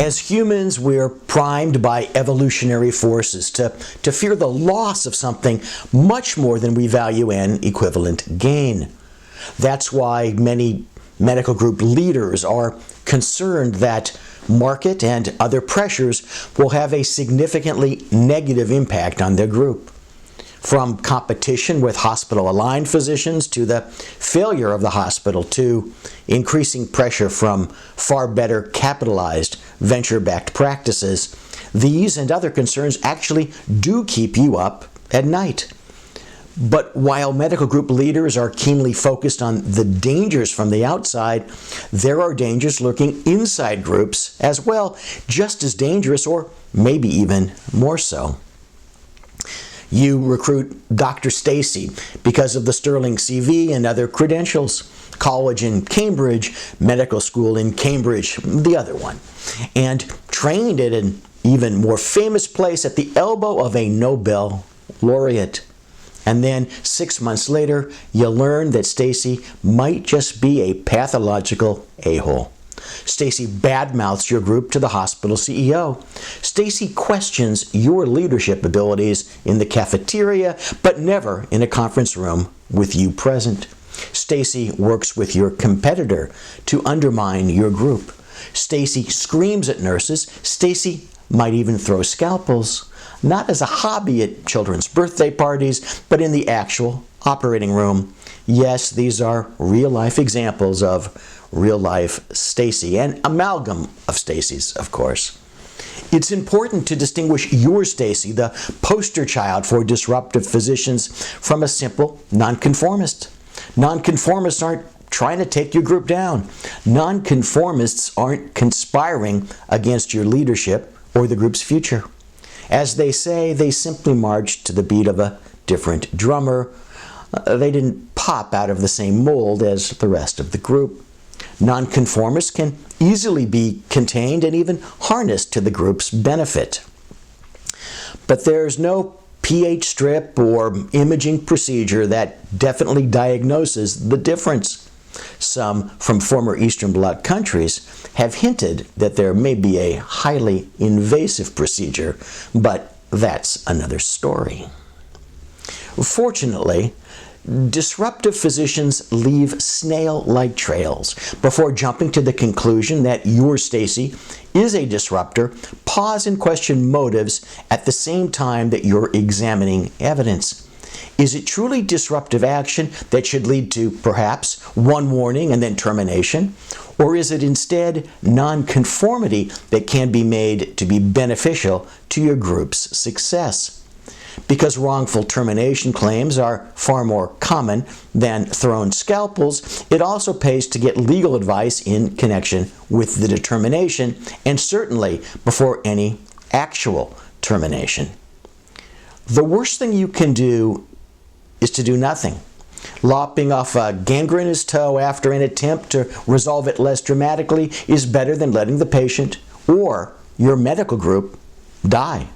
As humans, we're primed by evolutionary forces to fear the loss of something much more than we value an equivalent gain. That's why many medical group leaders are concerned that market and other pressures will have a significantly negative impact on their group. From competition with hospital-aligned physicians to the failure of the hospital to increasing pressure from far better capitalized venture-backed practices, these and other concerns actually do keep you up at night. But while medical group leaders are keenly focused on the dangers from the outside, there are dangers lurking inside groups as well, just as dangerous or maybe even more so. You recruit Dr. Stacy because of the sterling CV and other credentials. College in Cambridge, medical school in Cambridge, the other one. And trained at an even more famous place at the elbow of a Nobel laureate. And then 6 months later, you learn that Stacy might just be a pathological a-hole. Stacy badmouths your group to the hospital CEO. Stacy questions your leadership abilities in the cafeteria, but never in a conference room with you present. Stacy works with your competitor to undermine your group. Stacy screams at nurses. Stacy might even throw scalpels, not as a hobby at children's birthday parties, but in the actual operating room. Yes, these are real-life examples of real-life Stacy, an amalgam of Stacys, of course. It's important to distinguish your Stacy, the poster child for disruptive physicians, from a simple nonconformist. Nonconformists aren't trying to take your group down. Nonconformists aren't conspiring against your leadership or the group's future. As they say, they simply marched to the beat of a different drummer. They didn't pop out of the same mold as the rest of the group. Nonconformists can easily be contained and even harnessed to the group's benefit. But there's no pH strip or imaging procedure that definitely diagnoses the difference. Some from former Eastern Bloc countries have hinted that there may be a highly invasive procedure, but that's another story. Fortunately, disruptive physicians leave snail-like trails. Before jumping to the conclusion that your Stacy is a disruptor, pause and question motives at the same time that you're examining evidence. Is it truly disruptive action that should lead to perhaps one warning and then termination? Or is it instead nonconformity that can be made to be beneficial to your group's success? Because wrongful termination claims are far more common than thrown scalpels, it also pays to get legal advice in connection with the determination, and certainly before any actual termination. The worst thing you can do is to do nothing. Lopping off a gangrenous toe after an attempt to resolve it less dramatically is better than letting the patient or your medical group die.